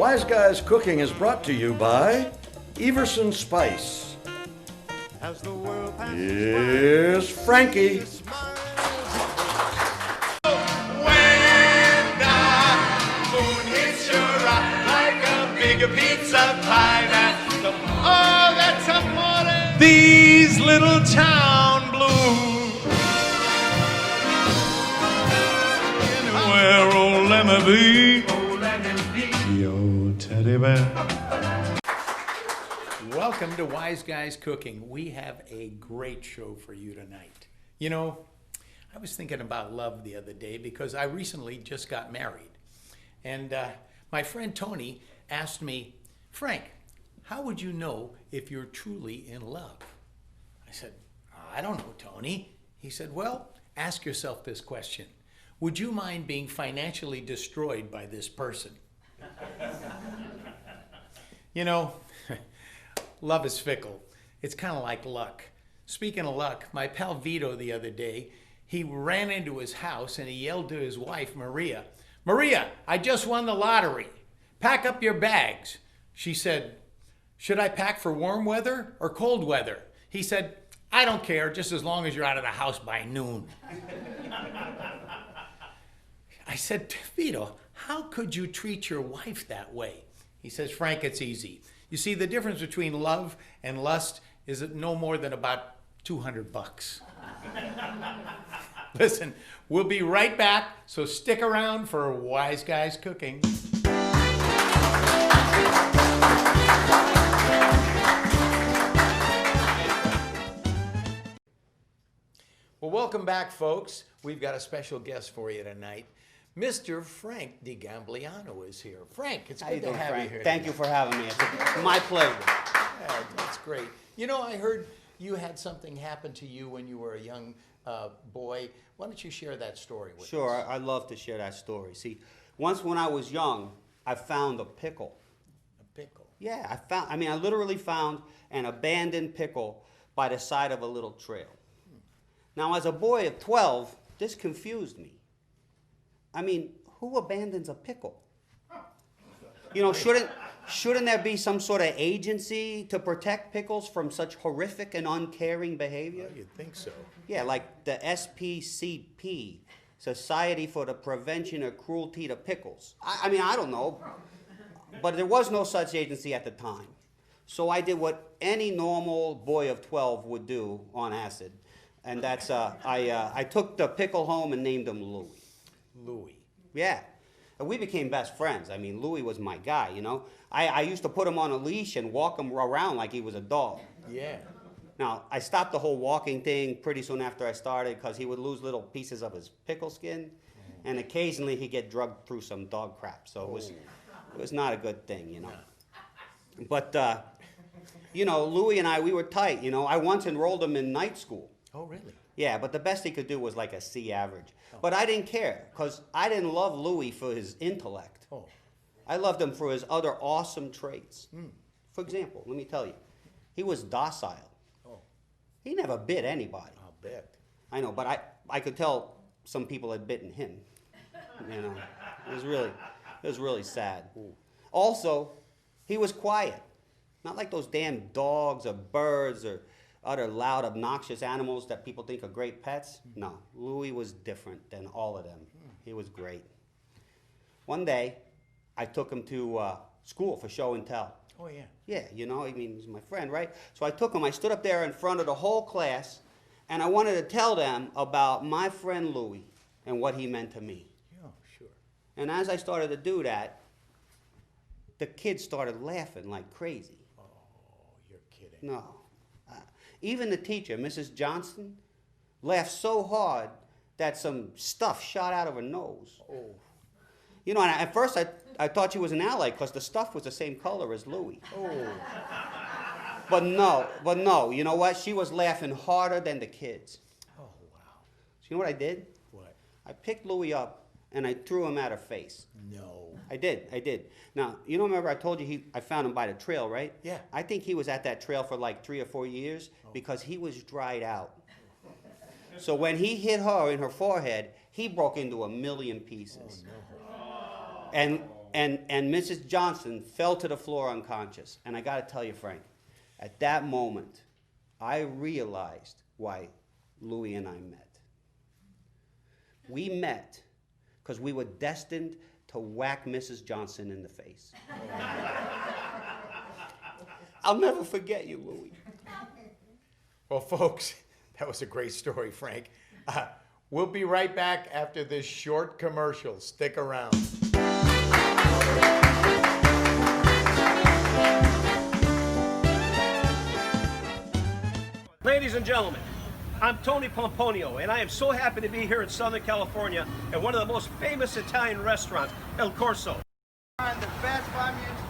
Wise Guys Cooking is brought to you by Everson Spice. Here's Frankie. Pizza pie, that's amore. These little town blues. Anywhere, oh let me be your teddy bear. Welcome to Wise Guys Cooking. We have a great show for you tonight. You know, I was thinking about love the other day because I recently just got married. And my friend Tony asked me, Frank, how would you know if you're truly in love? I said, I don't know, Tony. He said, well, ask yourself this question. Would you mind being financially destroyed by this person? You know, love is fickle. It's kind of like luck. Speaking of luck, my pal Vito the other day, he ran into his house and he yelled to his wife, Maria, Maria, I just won the lottery. Pack up your bags. She said, should I pack for warm weather or cold weather? He said, I don't care, just as long as you're out of the house by noon. I said, Vito, how could you treat your wife that way? He says, Frank, it's easy. You see, the difference between love and lust is no more than about $200. Listen, we'll be right back, so stick around for Wise Guys Cooking. Well, welcome back, folks. We've got a special guest for you tonight. Mr. Frank DiGambliano is here. Frank, it's good to have you here. Thank you for having me. It's my pleasure. Yeah, that's great. You know, I heard you had something happen to you when you were a young boy. Why don't you share that story with us? Sure, I'd love to share that story. See, once when I was young, I found a pickle. A pickle? Yeah, I literally found an abandoned pickle by the side of a little trail. Now, as a boy of 12, this confused me. I mean, who abandons a pickle? You know, shouldn't there be some sort of agency to protect pickles from such horrific and uncaring behavior? Well, you'd think so. Yeah, like the SPCP, Society for the Prevention of Cruelty to Pickles. I mean, I don't know, but there was no such agency at the time. So I did what any normal boy of 12 would do on acid, and that's I took the pickle home and named him Louie. Louie. Yeah. And we became best friends. I mean, Louie was my guy, you know. I used to put him on a leash and walk him around like he was a dog. Yeah. Now, I stopped the whole walking thing pretty soon after I started because he would lose little pieces of his pickle skin, and occasionally he'd get drugged through some dog crap. So it was not a good thing, you know. But, you know, Louie and we were tight, you know. I once enrolled him in night school. Oh, really? Yeah, but the best he could do was like a C average. But I didn't care because I didn't love Louie for his intellect. Oh. I loved him for his other awesome traits. For example, let me tell you, he was docile. Oh. He never bit anybody. I'll bet. I know, but I could tell some people had bitten him. You know, it was really sad. Ooh. Also, he was quiet. Not like those damn dogs or birds or other loud, obnoxious animals that people think are great pets. No, Louie was different than all of them. He was great. One day, I took him to school for show and tell. Oh, yeah. Yeah, you know, I mean, he's my friend, right? So I took him, I stood up there in front of the whole class, and I wanted to tell them about my friend Louie and what he meant to me. Yeah, sure. And as I started to do that, the kids started laughing like crazy. Oh, you're kidding. No. Even the teacher, Mrs. Johnston, laughed so hard that some stuff shot out of her nose. Oh. You know, and at first I thought she was an ally because the stuff was the same color as Louie. Oh. But no, you know what? She was laughing harder than the kids. Oh, wow. So you know what I did? What? I picked Louie up and I threw him at her face. No. I did. Now, you know, remember I told you I found him by the trail, right? Yeah. I think he was at that trail for like 3 or 4 years because he was dried out. So when he hit her in her forehead, he broke into 1,000,000 pieces. Oh, no. and Mrs. Johnson fell to the floor unconscious. And I got to tell you, Frank, at that moment, I realized why Louis and I met. We met because we were destined to whack Mrs. Johnson in the face. I'll never forget you, Louis. Well, folks, that was a great story, Frank. We'll be right back after this short commercial. Stick around. Ladies and gentlemen, I'm Tony Pomponio, and I am so happy to be here in Southern California at one of the most famous Italian restaurants, El Corso. The best famous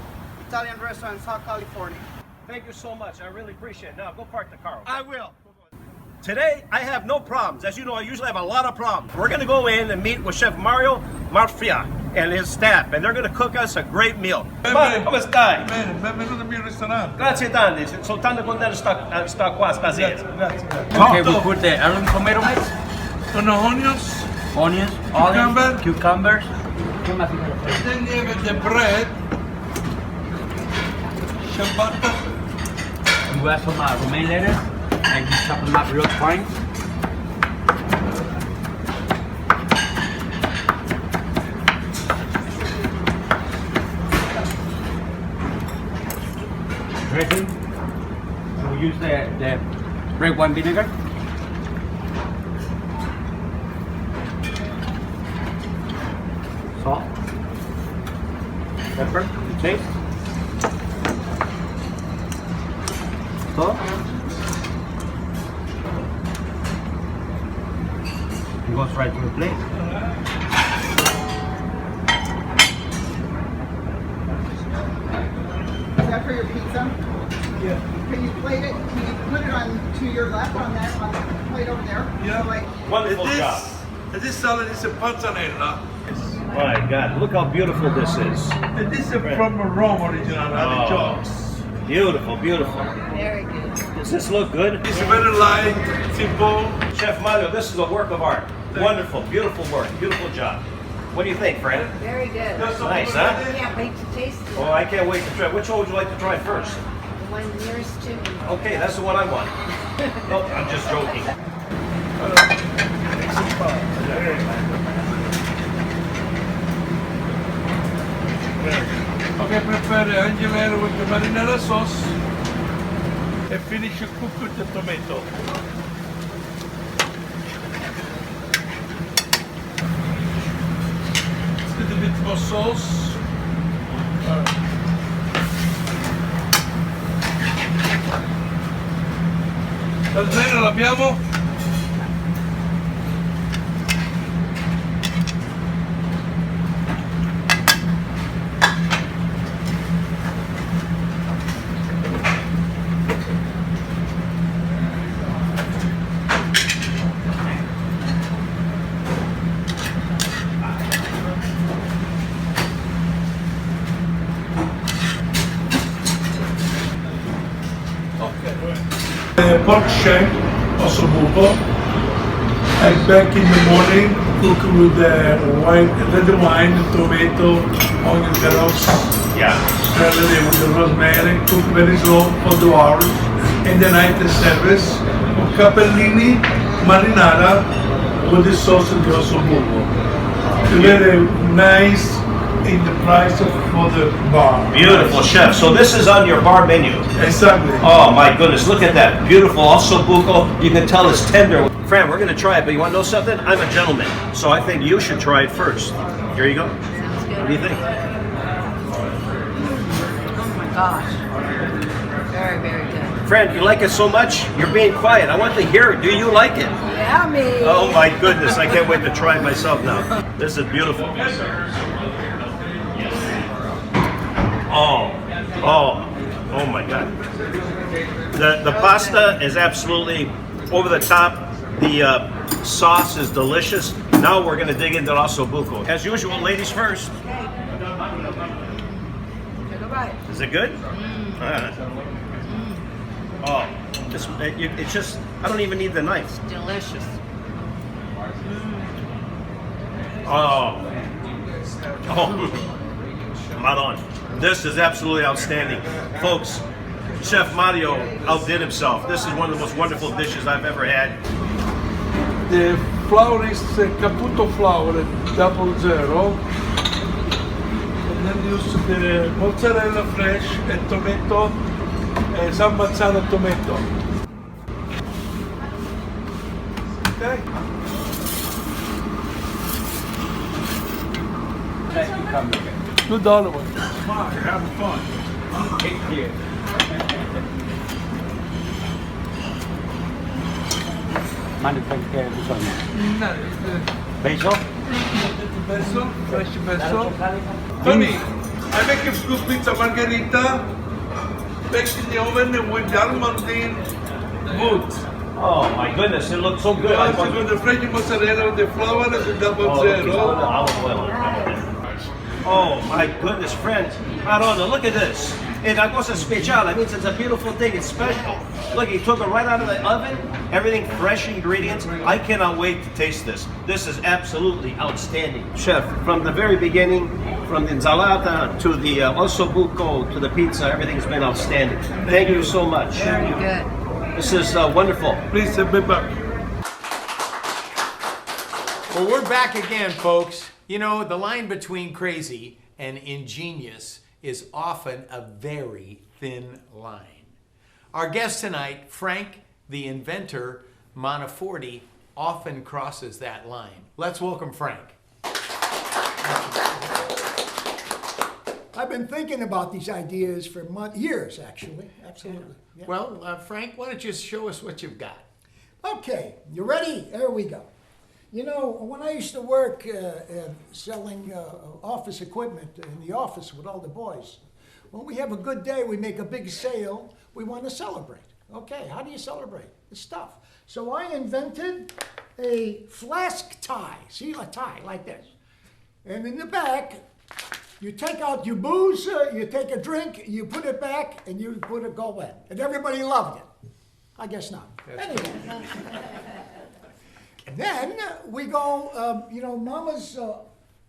Italian restaurant in South California. Thank you so much. I really appreciate it. Now, go park the car. Okay? I will. Today, I have no problems. As you know, I usually have a lot of problems. We're going to go in and meet with Chef Mario Marfia and his staff, and they're going to cook us a great meal. Ma, come stai? Bene, benvenuto al mio ristorante. Grazie tante, soltanto con te sta qua stasera. Grazie. Okay, we put the heirloom tomato mix, Con onions, onions, Cucumber. olives, cucumbers. then you have the bread, ciabatta, And we have some romaine lettuce, and you chop them up real fine. Dressing. So we use the red wine vinegar. Salt. Pepper. Taste. Salt. It goes right to the plate. Is that for your pizza? Yeah. Can you plate it? Can you put it on to your left on that on the plate over there? Yeah. So like, Wonderful job. This salad is a mozzarella. My God, look how beautiful this is. And this is from Rome original, the chops. Beautiful, beautiful. Very good. Does this look good? It's very light, simple. Chef Mario, this is a work of art. Wonderful, beautiful work, beautiful job. What do you think, Fran? Very good. Nice, huh? Can't wait to taste it. Oh, I can't wait to try. Which one would you like to try first? The one nearest to me. Okay, that's the one I want. No, I'm just joking. Okay, prepare Angela with the marinara sauce and finish cook with the tomato. A little bit more sauce. Va bene, l'abbiamo? Pork shank, also buco. And back in the morning, cook with the wine, red wine, tomato, onion, carrots, Yeah. celery with the rosemary, cook very slow for 2 hours. And the night the service, capellini, marinara with the sauce of the osso buco. Very nice in the price for the bar. Beautiful, chef. So this is on your bar menu. Exactly. Oh my goodness, look at that. Beautiful, also buco. You can tell it's tender. Fran, we're going to try it, but you want to know something? I'm a gentleman, so I think you should try it first. Here you go. Sounds good. What do you think? Oh my gosh. Very, very good. Fran, you like it so much? You're being quiet. I want to hear it. Do you like it? Yummy. Oh my goodness, I can't wait to try it myself now. This is beautiful. Oh my God. The pasta is absolutely over the top. The sauce is delicious. Now we're going to dig into osso buco. As usual, ladies first. Take a bite. Is it good? Oh, it's just, I don't even need the knife. Delicious. Oh. Maron. This is absolutely outstanding. Folks, Chef Mario outdid himself. This is one of the most wonderful dishes I've ever had. The flour is Caputo flour, 00. And then use the mozzarella fresh and tomato, San Marzano tomato. Okay? Thank you, come again. $2. Smart, you're having fun. Take care. Mind if I take this one? Basil? Basil, fresh basil. Tony, I make a good pizza margherita, baked in the oven with almondine wood. Oh my goodness, it looks so good. Also with the fresh mozzarella, the flour, and the double zero. Olive oil. Oh my goodness, friends. Maron, look at this. It's a cosa special. That means it's a beautiful thing. It's special. Look, he took it right out of the oven. Everything fresh ingredients. I cannot wait to taste this. This is absolutely outstanding. Chef, from the very beginning, from the ensalada to the osso buco to the pizza, everything's been outstanding. Thank you so much. Very good. This is wonderful. Please be back. Well, we're back again, folks. You know, the line between crazy and ingenious is often a very thin line. Our guest tonight, Frank, the inventor, Monteforti, often crosses that line. Let's welcome Frank. I've been thinking about these ideas for years, actually. Absolutely. Yeah. Well, Frank, why don't you show us what you've got? Okay, you ready? There we go. You know, when I used to work selling office equipment in the office with all the boys, when we have a good day, we make a big sale, we want to celebrate. Okay, how do you celebrate? The stuff. So I invented a flask tie. See, a tie like this. And in the back, you take out your booze, you take a drink, you put it back, and you put it go in. And everybody loved it. I guess not. Anyway. And then we go, you know, mamas,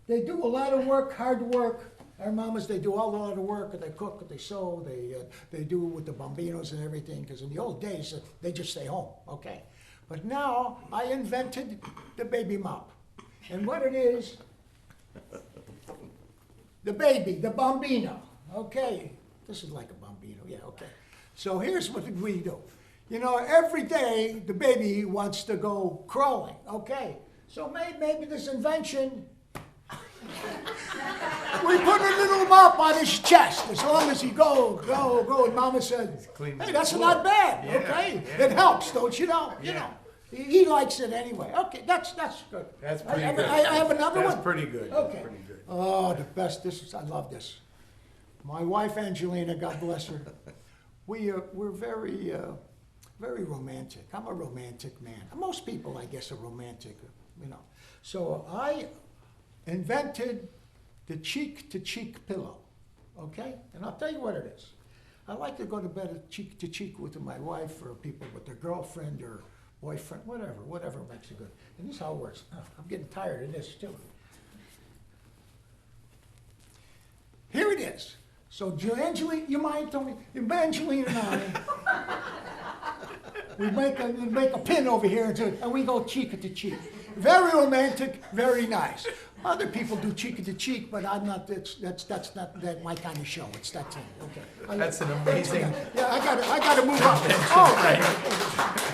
they do a lot of work, hard work. Our mamas, they do all a lot of work. They cook, they sew, they do it with the bambinos and everything. Because in the old days, they just stay home, okay? But now I invented the baby mop. And what it is, the baby, the bambino, okay? This is like a bambino, yeah, okay. So here's what we do. You know, every day the baby wants to go crawling, okay? So maybe this invention, we put a little mop on his chest as long as he go. And Mama said, hey, that's not bad, okay? Yeah. It helps, don't you know? You Yeah. know. He likes it anyway. Okay, that's good. That's pretty I good. have another one. That's pretty good. Okay. That's pretty good. Oh, the best. I love this. My wife Angelina, God bless her. We're very romantic. I'm a romantic man. Most people, I guess, are romantic. You know. So I invented the cheek-to-cheek pillow. Okay, and I'll tell you what it is. I like to go to bed cheek to cheek with my wife or people with their girlfriend or boyfriend, whatever makes it good. And this is how it works. Oh, I'm getting tired of this too. Here it is. So Angelina, you mind, Tony? Angelina and I, we make a pin over here and we go cheek to cheek. Very romantic, very nice. Other people do cheek to cheek, but I'm not. That's not my kind of show. It's that thing. Okay. That's an amazing. Yeah, I gotta move on. Oh,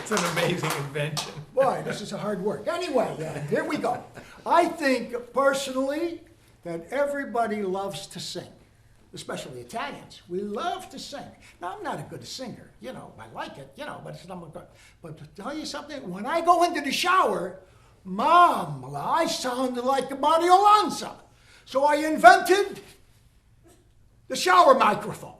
It's an amazing invention. boy, this is a hard work. Anyway, here we go. I think personally that everybody loves to sing, especially Italians. We love to sing. Now, I'm not a good singer, you know. I like it, you know, but it's not good. But to tell you something, when I go into the shower, Mom, I sound like Mario Lanza. So I invented the shower microphone.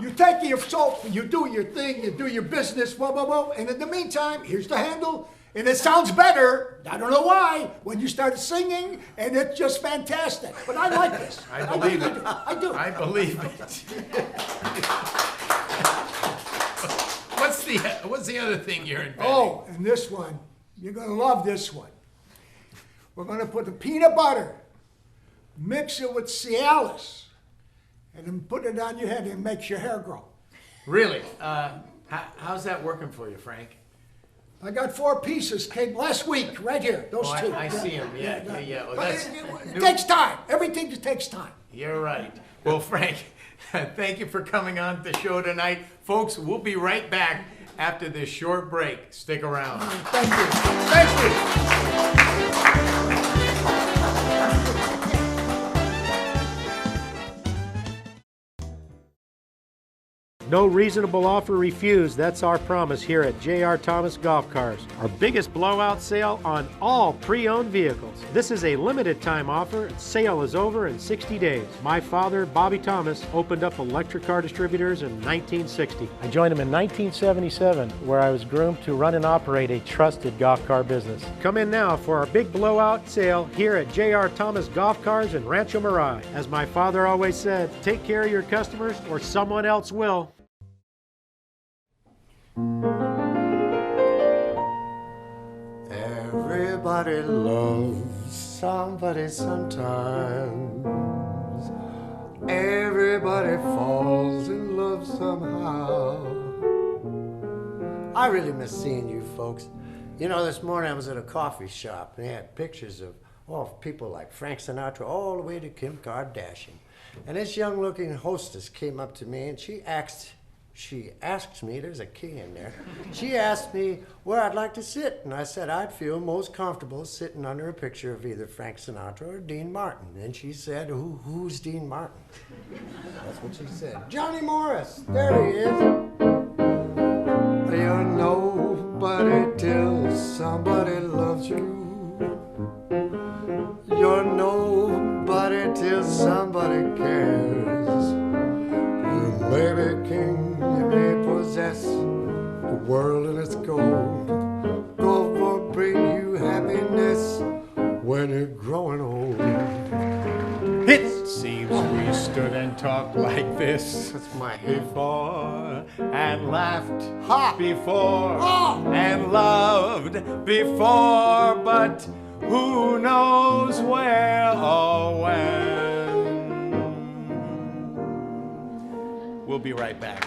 You take your soap, you do your thing, you do your business, blah, blah, blah. And in the meantime, here's the handle. And it sounds better, I don't know why, when you start singing, and it's just fantastic. But I like this. I believe really it. do. I do. I believe it. What's the other thing you're inventing? Oh, and this one, you're gonna love this one. We're gonna put the peanut butter, mix it with Cialis, and then put it on your head and it makes your hair grow. Really? How's that working for you, Frank? I got 4 pieces came last week, right here, those Oh, two. I see 'em. Yeah. Well, But that's it takes time. Everything just takes time. You're right. Well, Frank, thank you for coming on the show tonight. Folks, we'll be right back after this short break. Stick around. Thank you. Thank you. No reasonable offer refused. That's our promise here at J.R. Thomas Golf Cars. Our biggest blowout sale on all pre-owned vehicles. This is a limited time offer. Sale is over in 60 days. My father, Bobby Thomas, opened up electric car distributors in 1960. I joined him in 1977, where I was groomed to run and operate a trusted golf car business. Come in now for our big blowout sale here at J.R. Thomas Golf Cars in Rancho Mirage. As my father always said, take care of your customers or someone else will. Everybody loves somebody sometimes. Everybody falls in love somehow. I really miss seeing you folks. You know, this morning I was at a coffee shop and they had pictures of people like Frank Sinatra all the way to Kim Kardashian. And this young looking hostess came up to me and she asked me, there's a key in there, she asked me where I'd like to sit, and I said I'd feel most comfortable sitting under a picture of either Frank Sinatra or Dean Martin. And she said, who's Dean Martin? That's what she said. Johnny Morris, there he is. You're nobody till somebody loves you. You're nobody till somebody cares. You may be king, you may possess the world and its gold. Gold won't bring you happiness when you're growing old. It seems we stood and talked like this That's my before, and laughed Ha! before, Ha! and loved before, but who knows where or when. We'll be right back.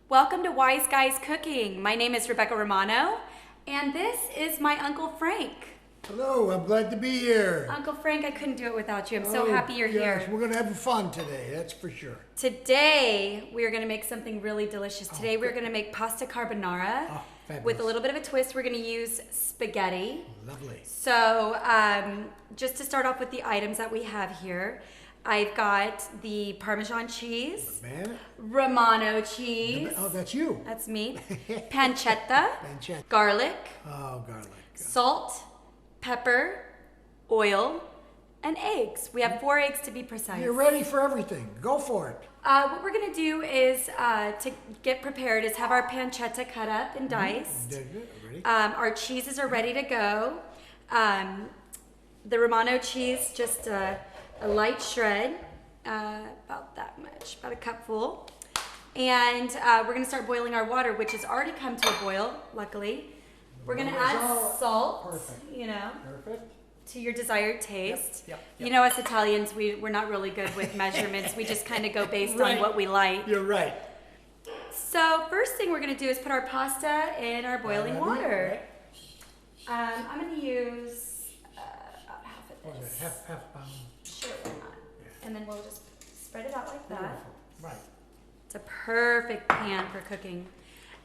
Welcome to Wise Guys Cooking. My name is Rebecca Romano, and this is my Uncle Frank. Hello, I'm glad to be here. Uncle Frank, I couldn't do it without you. I'm so happy you're yes, here. We're going to have fun today, that's for sure. Today, we are going to make something really delicious. Today, we're going to make pasta carbonara with a little bit of a twist. We're going to use spaghetti. Lovely. So, just to start off with the items that we have here, I've got the Parmesan cheese, Romano cheese. Oh, that's you. That's me. Pancetta, garlic, salt, pepper, oil, and eggs. We have 4 eggs to be precise. You're ready for everything. Go for it. What we're gonna do is, to get prepared, is have our pancetta cut up and diced. Our cheeses are ready to go. The Romano cheese, just a light shred, about that much, about a cupful. And we're gonna start boiling our water, which has already come to a boil, luckily. We're gonna add salt, you know, to your desired taste. You know, us Italians, we're not really good with measurements. We just kind of go based on what we like. You're right. So first thing we're gonna do is put our pasta in our boiling water. I'm gonna use about half of this. Half pound. Sure, why not? And then we'll just spread it out like that. Right. It's a perfect pan for cooking.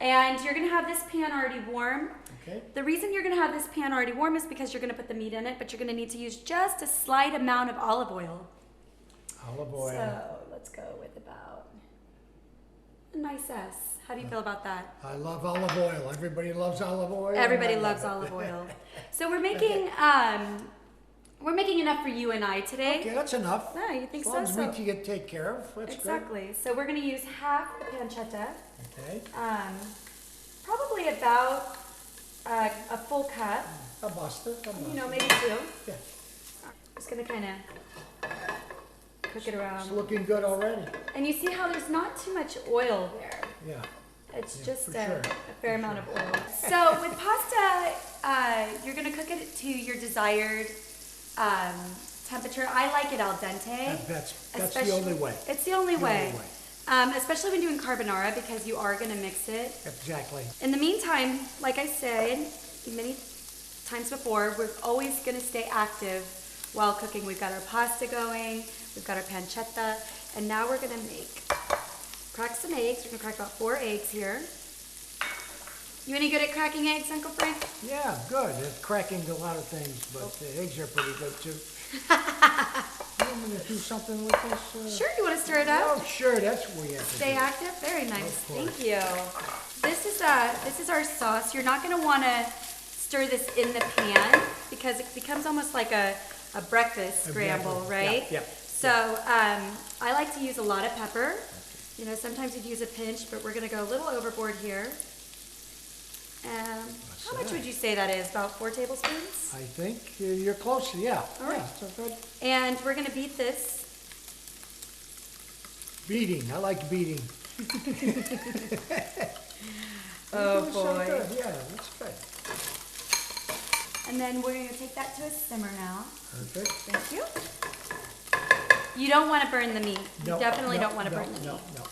And you're gonna have this pan already warm. Okay. The reason you're gonna have this pan already warm is because you're gonna put the meat in it, but you're gonna need to use just a slight amount of olive oil. Olive oil. So let's go with about a nice S. How do you feel about that? I love olive oil. Everybody loves olive oil. Everybody loves olive oil. So we're making enough for you and I today. Okay, that's enough. No, you think as so? long as we can get taken care of. That's exactly. So we're going to use half the pancetta. Okay. Probably about a full cup. A buster. You know, maybe 2. Yeah. Just going to kind of cook it around. It's looking good already. And you see how there's not too much oil there. Yeah. It's Yeah, just for a sure. fair amount of oil. So with pasta, you're gonna cook it to your desired temperature. I like it al dente. That's the especially- only way. It's the only The way. only way. Especially when doing carbonara because you are gonna mix it. Exactly. In the meantime, like I said many times before, we're always gonna stay active while cooking. We've got our pasta going, we've got our pancetta, and now we're gonna crack some eggs. We're gonna crack about 4 eggs here. You any good at cracking eggs, Uncle Frank? Yeah, good. It's cracking a lot of things, but the eggs are pretty good too. You want me to do something with this? Sure, you wanna stir it up? Oh, sure, that's what we have to Stay do. active, very nice, Of course. thank you. This is our sauce. You're not gonna wanna stir this in the pan because it becomes almost like a breakfast scramble, Exactly. right? Yeah, So I like to use a lot of pepper. You know, sometimes you'd use a pinch, but we're gonna go a little overboard here. How much would you say that is? About 4 tablespoons? I think you're close, yeah. All right. Yeah, so good. And we're gonna beat this. Beating, I like beating. Oh, You're doing so boy. good. Yeah, that's good. And then we're gonna take that to a simmer now. Perfect. Thank you. You don't want to burn the meat. You No, definitely no, don't want to no, burn the meat. No, no.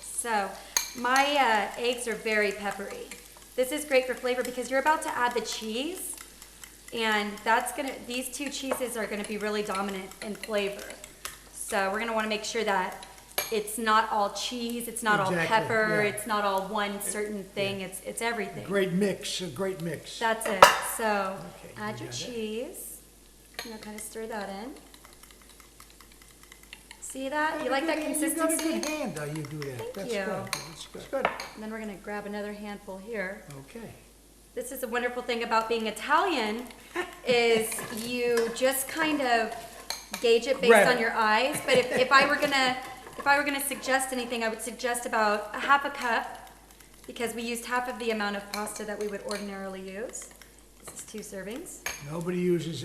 So my eggs are very peppery. This is great for flavor because you're about to add the cheese, and these 2 cheeses are gonna be really dominant in flavor. So we're gonna want to make sure that it's not all cheese, it's not all Exactly, pepper, yeah. it's not all one certain thing. It's everything. Great mix, a great mix. That's it. So Okay, add you your got it. cheese. You know, kind of stir that in. See that? You like that consistency? You got a good hand, how you do that. Thank That's you. good. That's good. And then we're gonna grab another handful here. Okay. This is a wonderful thing about being Italian, is you just kind of gauge it based Grab on it. your eyes. But if I were gonna suggest anything, I would suggest about a half a cup, because we used half of the amount of pasta that we would ordinarily use. This is 2 servings. Nobody uses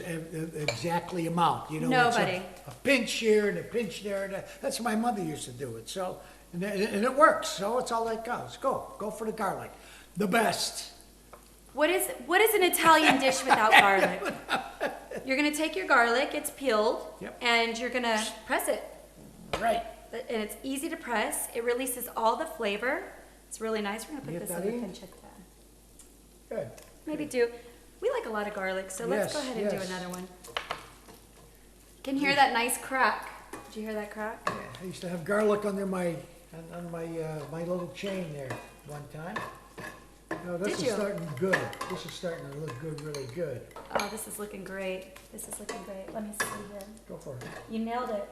exactly amount, you know. Nobody. It's a pinch here and a pinch there, and that's my mother used to do it. So, and it works. So it's all that goes. Go for the garlic, the best. What is an Italian dish without garlic? You're gonna take your garlic, it's peeled, Yep. and you're gonna press it. Right. And it's easy to press. It releases all the flavor. It's really nice. We're gonna put Get this that in the in? pancetta. Good. Maybe we like a lot of garlic, so let's Yes, go ahead and do yes. another one. Can you hear that nice crack? Did you hear that crack? Yeah, I used to have garlic under my my little chain there one time. No, this Did is you? starting good. This is starting to look good, really good. Oh, this is looking great. This is looking great. Let me see here. Go for it. You nailed it.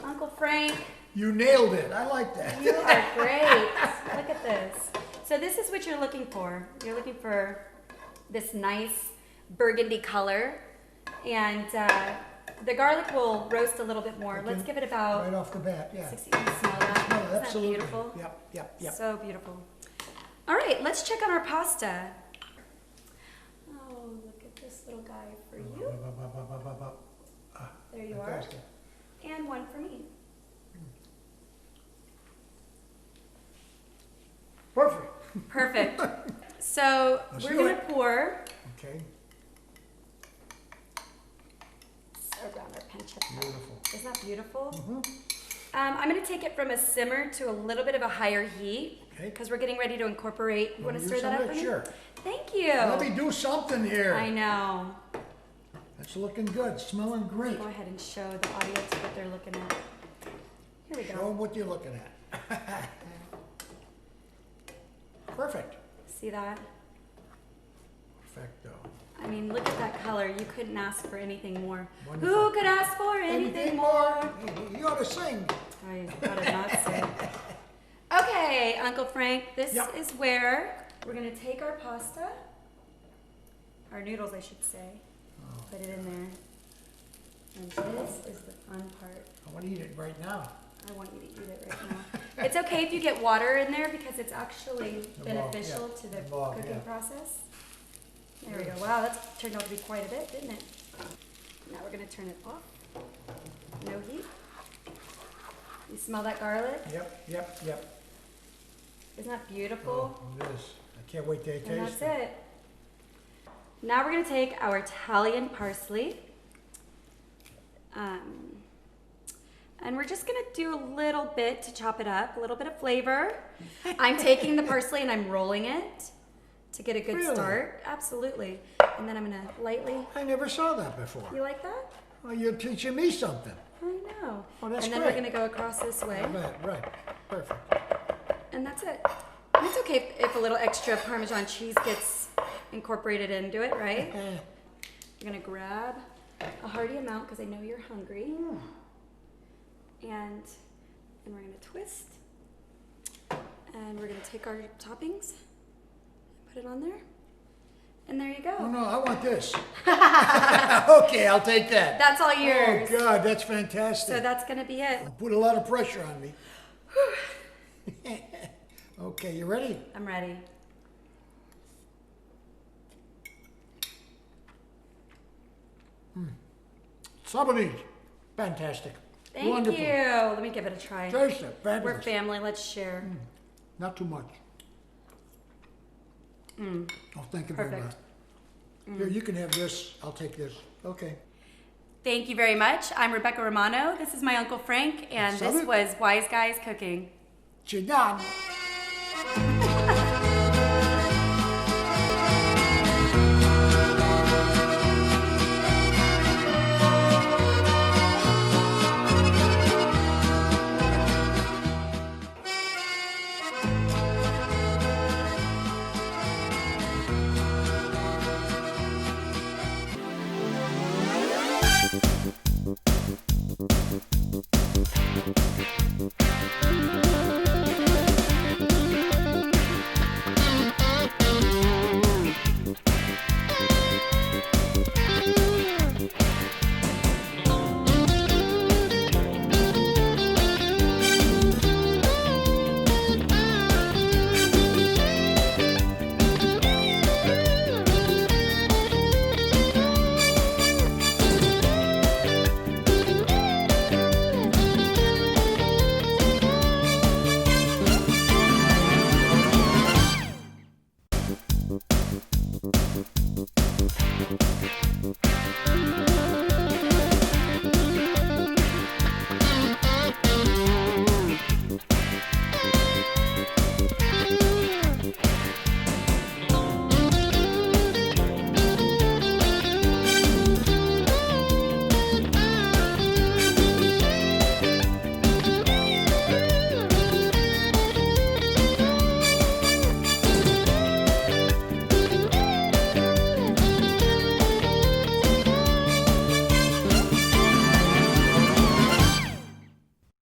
Uncle Frank, You nailed it. I like that. you are great. Look at this. So this is what you're looking for. You're looking for this nice burgundy color, and the garlic will roast a little bit more. Let's give it about Right off the bat, yeah. 60. You can smell that. No, Isn't that absolutely. beautiful? Yep. So beautiful. All right, let's check on our pasta. Oh, look at this little guy for you. There you are. Fantastic. And one for me. Perfect. Perfect. So Let's we're do gonna it. pour Okay. around our pancetta. Beautiful. Isn't that beautiful? I'm gonna take it from a simmer to a little bit of a higher heat, Okay. because we're getting ready to incorporate. You want to Wanna stir do that up some of for it? me? Sure. Thank you. Let me do something here. I know. That's looking good. Smelling great. Go ahead and show the audience what they're looking at. Here we Show go. them what you're looking at. Perfect. See that? Perfecto. I mean, look at that color. You couldn't ask for anything more. Wonderful. Who could ask for anything more? You ought to sing. I gotta not say. Okay, Uncle Frank, this Yep. is where we're gonna take our pasta, our noodles, I should say, put it in there. And this is the fun part. I want to eat it right now. I want you to eat it right now. It's okay if you get water in there because it's actually beneficial to the cooking process. There we go. Wow, that's turned out to be quite a bit, didn't it? Now we're gonna turn it off. No heat. You smell that garlic? Yep. Isn't that beautiful? Oh, it is. I can't wait to taste And that's it. it. Now we're gonna take our Italian parsley. And we're just gonna do a little bit to chop it up, a little bit of flavor. I'm taking the parsley and I'm rolling it to get a good Really? start. Absolutely. And then I'm gonna lightly. I never saw that before. You like that? Well, you're teaching me something. I know. Oh, that's and then great. we're gonna go across this way. Right. Perfect. And that's it. And it's okay if a little extra Parmesan cheese gets incorporated into it, right? You're gonna grab a hearty amount because I know you're hungry. And we're gonna twist. And we're gonna take our toppings, put it on there. And there you go. Oh, no, I want this. Okay, I'll take that. That's all yours. Oh, God, that's fantastic. So that's gonna be it. Put a lot of pressure on me. Okay, you ready? I'm ready. Sabanese. Fantastic. Thank Wonderful. you. Let me give it a try. Taste it. We're Fabulous. family. Let's share. Not too much. Oh, thank you very much. Perfect. Here, you can have this. I'll take this. Okay. Thank you very much. I'm Rebecca Romano. This is my Uncle Frank, and this Salud. was Wise Guys Cooking. Chidan.